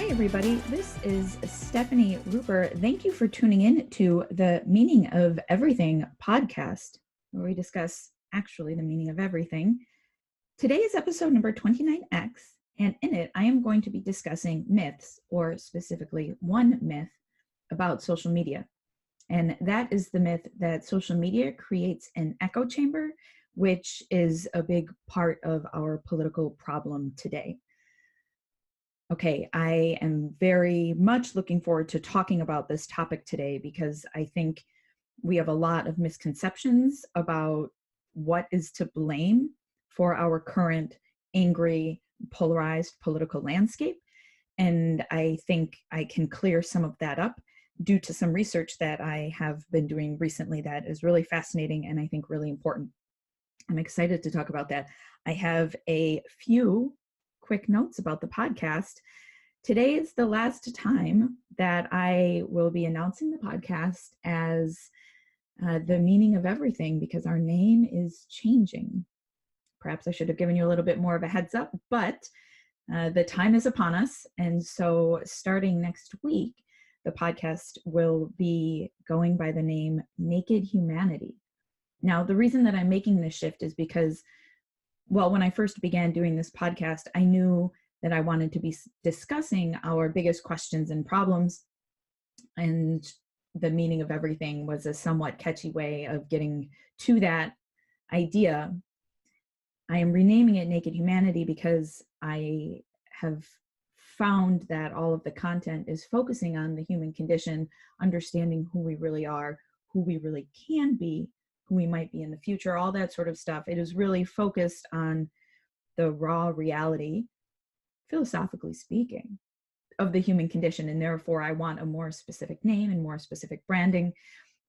Hi, everybody. This is Stefani Ruper. Thank you for tuning in to the Meaning of Everything podcast, where we discuss actually the meaning of everything. Today is episode number 29X, and in it, I am going to be discussing myths, or specifically one myth about social media. And that is the myth that social media creates an echo chamber, which is a big part of our political problem today. Okay, I am very much looking forward to talking about this topic today because I think we have a lot of misconceptions about what is to blame for our current angry, polarized political landscape. And I think I can clear some of that up due to some research that I have been doing recently that is really fascinating and I think really important. I'm excited to talk about that. I have a few quick notes about the podcast. Today is the last time that I will be announcing the podcast as the meaning of everything because our name is changing. Perhaps I should have given you a little bit more of a heads up, but the time is upon us. And so starting next week, the podcast will be going by the name Naked Humanity. Now, the reason that I'm making this shift is because, well, when I first began doing this podcast, I knew that I wanted to be discussing our biggest questions and problems, and the meaning of everything was a somewhat catchy way of getting to that idea. I am renaming it Naked Humanity because I have found that all of the content is focusing on the human condition, understanding who we really are, who we really can be, who we might be in the future, all that sort of stuff. It is really focused on the raw reality, philosophically speaking, of the human condition. And therefore, I want a more specific name and more specific branding.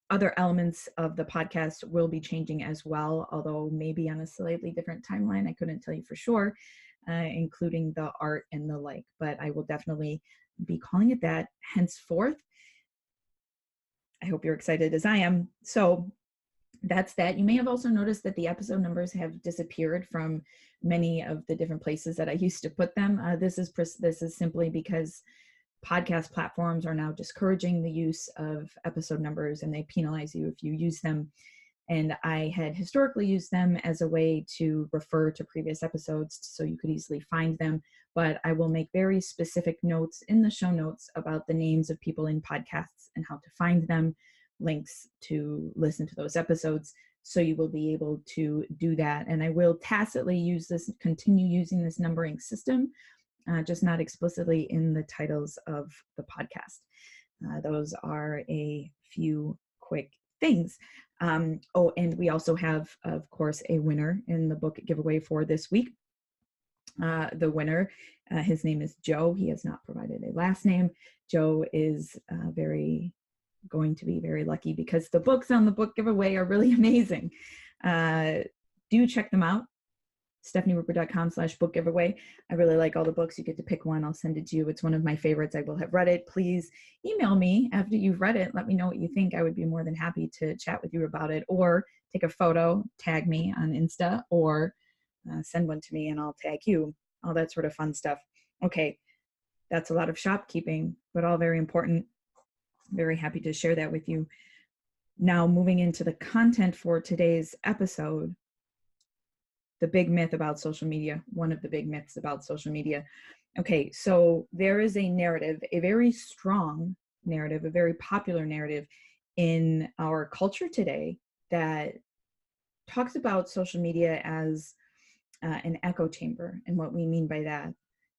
Other elements of the podcast will be changing as well, although maybe on a slightly different timeline. I couldn't tell you for sure, including the art and the like, but I will definitely be calling it that henceforth. I hope you're excited as I am. So that's that. You may have also noticed that the episode numbers have disappeared from many of the different places that I used to put them. This is simply because podcast platforms are now discouraging the use of episode numbers, and they penalize you if you use them. And I had historically used them as a way to refer to previous episodes so you could easily find them. But I will make very specific notes in the show notes about the names of people in podcasts and how to find them, links to listen to those episodes, so you will be able to do that. And I will tacitly continue using this numbering system, just not explicitly in the titles of the podcast. Those are a few quick things. And we also have, of course, a winner in the book giveaway for this week. The winner, his name is Joe. He has not provided a last name. Joe is going to be very lucky because the books on the book giveaway are really amazing. Do check them out. StefaniRuper.com/book giveaway. I really like all the books. You get to pick one. I'll send it to you. It's one of my favorites. I will have read it. Please email me after you've read it. Let me know what you think. I would be more than happy to chat with you about it, or take a photo, tag me on Insta, or send one to me and I'll tag you. All that sort of fun stuff. Okay, that's a lot of shopkeeping, but all very important. Very happy to share that with you. Now, moving into the content for today's episode, the big myth about social media, one of the big myths about social media. Okay, so there is a narrative, a very strong narrative, a very popular narrative in our culture today that talks about social media as an echo chamber. And what we mean by that,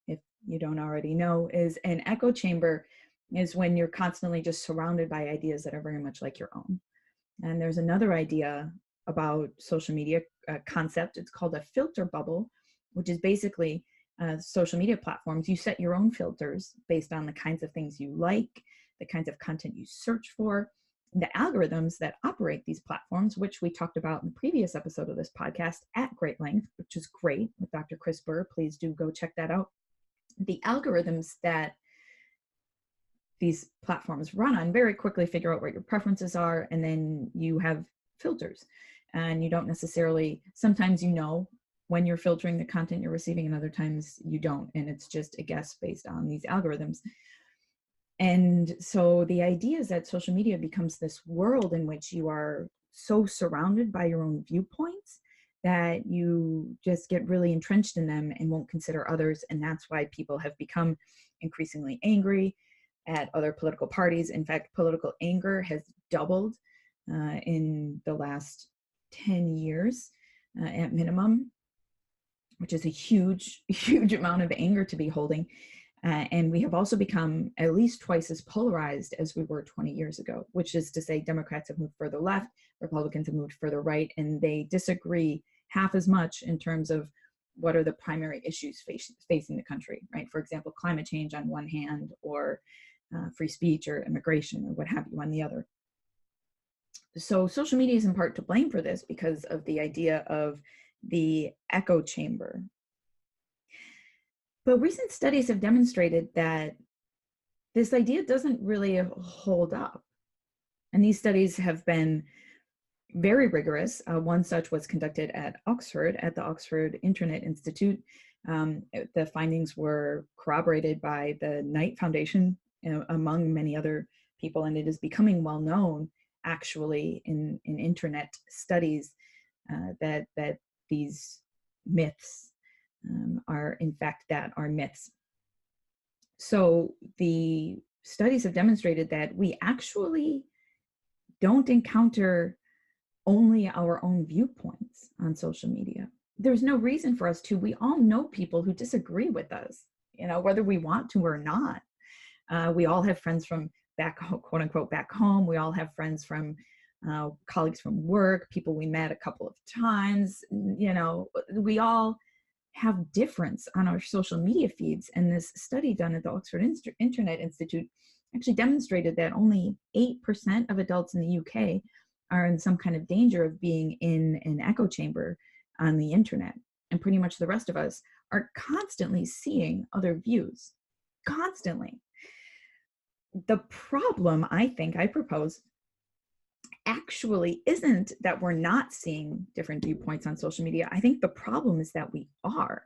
if you don't already know, is an echo chamber is when you're constantly just surrounded by ideas that are very much like your own. And there's another idea about social media concept. It's called a filter bubble, which is basically social media platforms. You set your own filters based on the kinds of things you like, the kinds of content you search for, the algorithms that operate these platforms, which we talked about in the previous episode of this podcast at great length, which is great, with Dr. Chris Burr. Please do go check that out. The algorithms that these platforms run on very quickly figure out what your preferences are, and then you have filters. And you don't necessarily, sometimes you know when you're filtering the content you're receiving, and other times you don't, and it's just a guess based on these algorithms. And so the idea is that social media becomes this world in which you are so surrounded by your own viewpoints that you just get really entrenched in them and won't consider others. And that's why people have become increasingly angry at other political parties. In fact, political anger has doubled in the last 10 years at minimum, which is a huge, huge amount of anger to be holding. And we have also become at least twice as polarized as we were 20 years ago, which is to say Democrats have moved further left, Republicans have moved further right, and they disagree half as much in terms of what are the primary issues facing the country, right? For example, climate change on one hand, or free speech or immigration or what have you on the other. So social media is in part to blame for this because of the idea of the echo chamber. But recent studies have demonstrated that this idea doesn't really hold up. And these studies have been very rigorous. One such was conducted at Oxford, at the Oxford Internet Institute. The findings were corroborated by the Knight Foundation, among many other people, and it is becoming well known, actually, in internet studies that these myths are in fact myths. So the studies have demonstrated that we actually don't encounter only our own viewpoints on social media. There's no reason for us to. We all know people who disagree with us, whether we want to or not. We all have friends from back home, quote unquote, back home. We all have friends from colleagues from work, people we met a couple of times. We all have difference on our social media feeds. And this study done at the Oxford Internet Institute actually demonstrated that only 8% of adults in the UK are in some kind of danger of being in an echo chamber on the internet. And pretty much the rest of us are constantly seeing other views, constantly. The problem, I propose, actually isn't that we're not seeing different viewpoints on social media. I think the problem is that we are,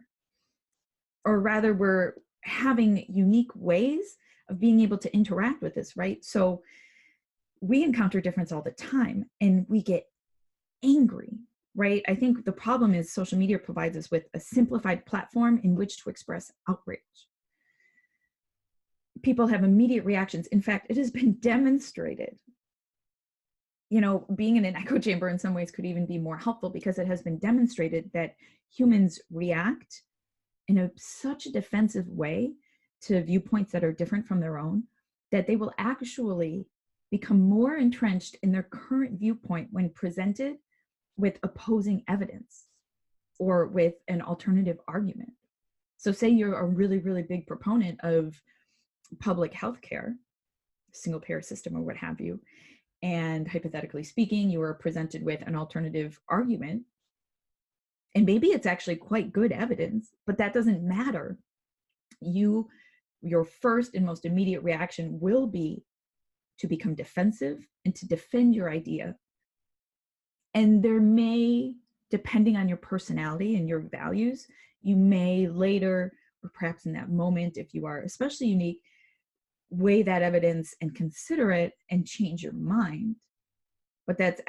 or rather we're having unique ways of being able to interact with this, right? So we encounter difference all the time and we get angry, right? I think the problem is social media provides us with a simplified platform in which to express outrage. People have immediate reactions. In fact, it has been demonstrated, being in an echo chamber in some ways could even be more helpful, because it has been demonstrated that humans react in such a defensive way to viewpoints that are different from their own, that they will actually become more entrenched in their current viewpoint when presented with opposing evidence or with an alternative argument. So say you're a really, really big proponent of public health care, single payer system or what have you, and hypothetically speaking, you are presented with an alternative argument, and maybe it's actually quite good evidence, but that doesn't matter. Your first and most immediate reaction will be to become defensive and to defend your idea. And there may, depending on your personality and your values, you may later, or perhaps in that moment, if you are especially unique, weigh that evidence and consider it and change your mind. But that's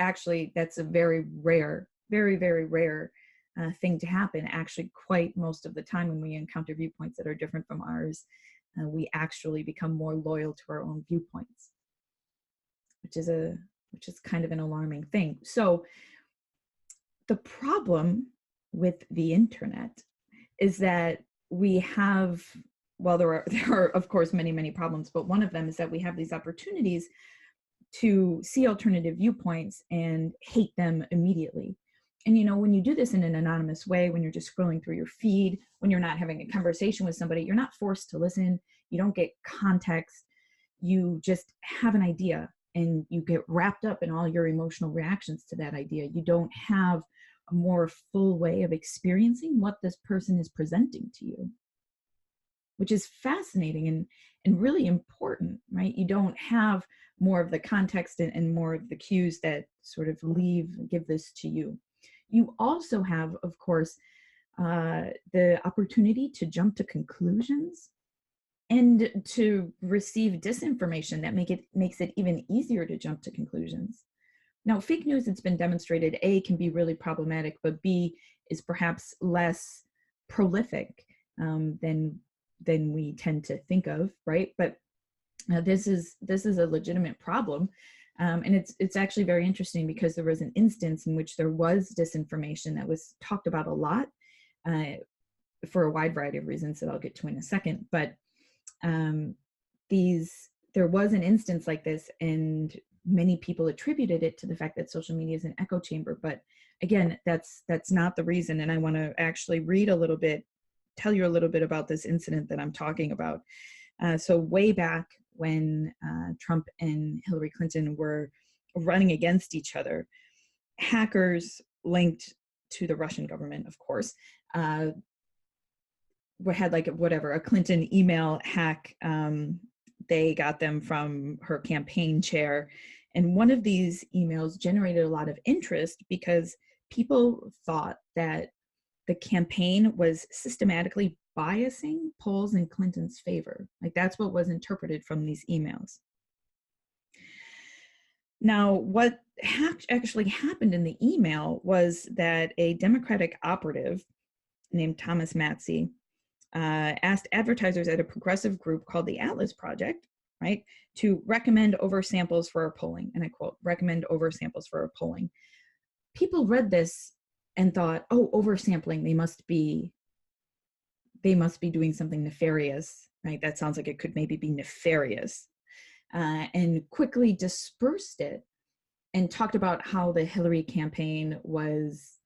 a very rare, very, very rare thing to happen. Actually, quite most of the time when we encounter viewpoints that are different from ours, we actually become more loyal to our own viewpoints, which is kind of an alarming thing. So the problem with the internet is that we have, well, there are of course many, many problems, but one of them is that we have these opportunities to see alternative viewpoints and hate them immediately. And when you do this in an anonymous way, when you're just scrolling through your feed, when you're not having a conversation with somebody, you're not forced to listen, you don't get context, you just have an idea and you get wrapped up in all your emotional reactions to that idea. You don't have a more full way of experiencing what this person is presenting to you, which is fascinating and really important, right? You don't have more of the context and more of the cues that sort of give this to you. You also have, of course, the opportunity to jump to conclusions and to receive disinformation that makes it even easier to jump to conclusions. Now, fake news, it's been demonstrated, A, can be really problematic, but B, is perhaps less prolific than we tend to think of, right? But this is a legitimate problem. And it's actually very interesting because there was an instance in which there was disinformation that was talked about a lot for a wide variety of reasons that I'll get to in a second. But there was an instance like this, and many people attributed it to the fact that social media is an echo chamber. But again, that's not the reason. And I want to actually tell you a little bit about this incident that I'm talking about. So way back when Trump and Hillary Clinton were running against each other, hackers linked to the Russian government, of course, had a Clinton email hack. They got them from her campaign chair. And one of these emails generated a lot of interest because people thought that the campaign was systematically biasing polls in Clinton's favor. Like, that's what was interpreted from these emails. Now, what actually happened in the email was that a Democratic operative named Thomas Matsey asked advertisers at a progressive group called the Atlas Project, right, to recommend oversamples for our polling. And I quote, recommend oversamples for our polling. People read this and thought, oh, oversampling, they must be doing something nefarious, right? That sounds like it could maybe be nefarious. And quickly dispersed it and talked about how the Hillary campaign was,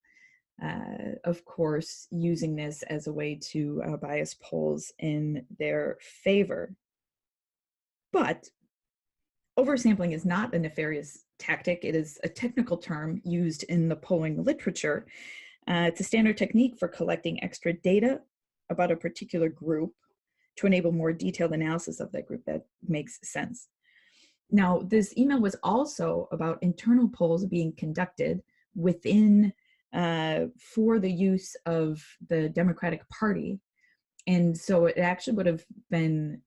of course, using this as a way to bias polls in their favor. But oversampling is not a nefarious tactic. It is a technical term used in the polling literature. It's a standard technique for collecting extra data about a particular group to enable more detailed analysis of that group that makes sense. Now, this email was also about internal polls being conducted within for the use of the Democratic Party. And so it actually would have been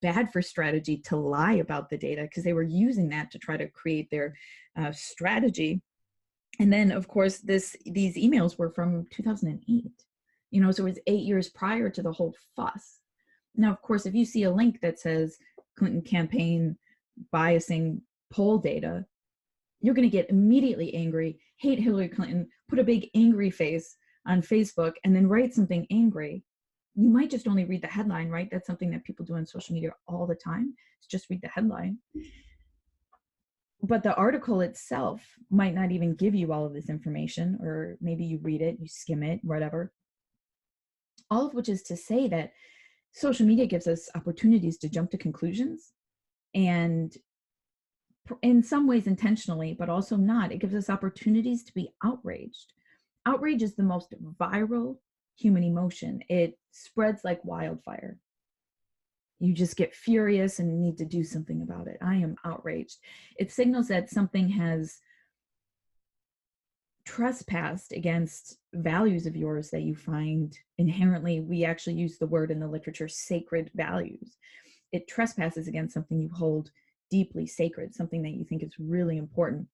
bad for strategy to lie about the data because they were using that to try to create their strategy. And then, of course, these emails were from 2008, so it was 8 years prior to the whole fuss. Now, of course, if you see a link that says Clinton campaign biasing poll data, you're going to get immediately angry, hate Hillary Clinton, put a big angry face on Facebook, and then write something angry. You might just only read the headline, right? That's something that people do on social media all the time. It's just read the headline. But the article itself might not even give you all of this information, or maybe you read it, you skim it, whatever. All of which is to say that social media gives us opportunities to jump to conclusions, and in some ways intentionally, but also not. It gives us opportunities to be outraged. Outrage is the most viral human emotion. It spreads like wildfire. You just get furious and need to do something about it. I am outraged. It signals that something has trespassed against values of yours that you find inherently, we actually use the word in the literature, sacred values. It trespasses against something you hold deeply sacred, something that you think is really important.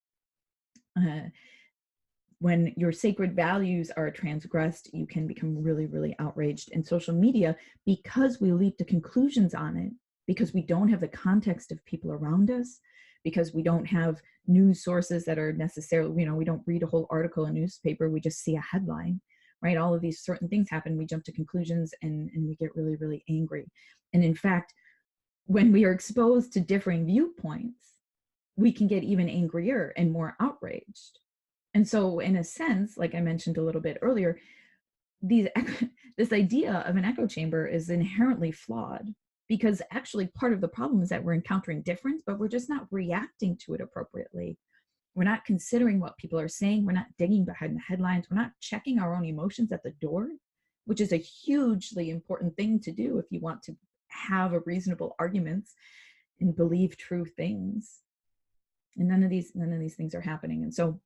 When your sacred values are transgressed, you can become really, really outraged. And social media, because we leap to conclusions on it, because we don't have the context of people around us, because we don't have news sources that are necessarily, we don't read a whole article in a newspaper, we just see a headline, right? All of these certain things happen, we jump to conclusions, and we get really, really angry. And in fact, when we are exposed to differing viewpoints, we can get even angrier and more outraged. And so in a sense, like I mentioned a little bit earlier, this idea of an echo chamber is inherently flawed, because actually part of the problem is that we're encountering difference, but we're just not reacting to it appropriately. We're not considering what people are saying. We're not digging behind the headlines. We're not checking our own emotions at the door, which is a hugely important thing to do if you want to have a reasonable arguments and believe true things. And none of these things are happening. And so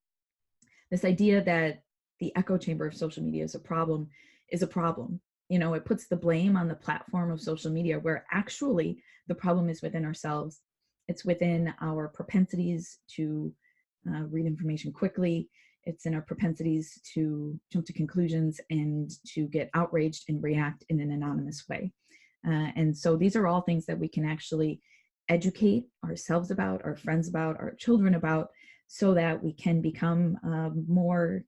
this idea that the echo chamber of social media is a problem is a problem. It puts the blame on the platform of social media, where actually the problem is within ourselves. It's within our propensities to read information quickly. It's in our propensities to jump to conclusions and to get outraged and react in an anonymous way. And so these are all things that we can actually educate ourselves about, our friends about, our children about, so that we can become more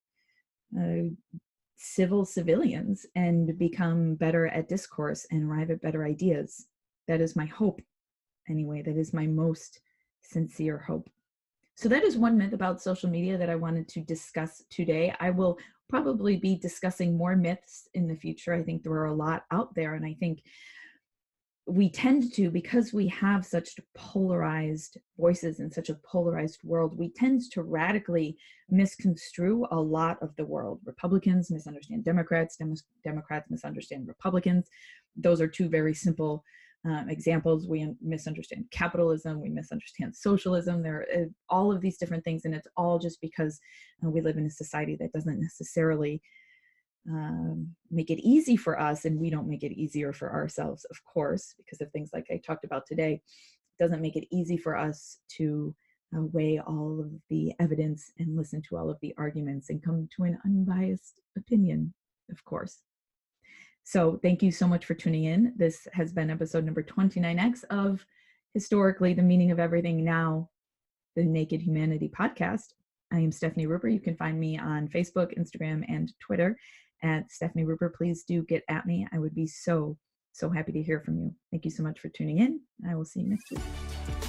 civil civilians and become better at discourse and arrive at better ideas. That is my hope, anyway. That is my most sincere hope. So that is one myth about social media that I wanted to discuss today. I will probably be discussing more myths in the future. I think there are a lot out there, and I think we tend to, because we have such polarized voices in such a polarized world, we tend to radically misconstrue a lot of the world. Republicans misunderstand Democrats, Democrats misunderstand Republicans. Those are two very simple examples. We misunderstand capitalism, we misunderstand socialism. There are all of these different things, and it's all just because we live in a society that doesn't necessarily make it easy for us, and we don't make it easier for ourselves, of course, because of things like I talked about today. It doesn't make it easy for us to weigh all of the evidence and listen to all of the arguments and come to an unbiased opinion, of course. So thank you so much for tuning in. This has been episode number 29X of Historically the Meaning of Everything Now, the Naked Humanity podcast. I am Stefani Ruper. You can find me on Facebook, Instagram, and Twitter at Stefani Ruper. Please do get at me. I would be so happy to hear from you. Thank you so much for tuning in. I will see you next week.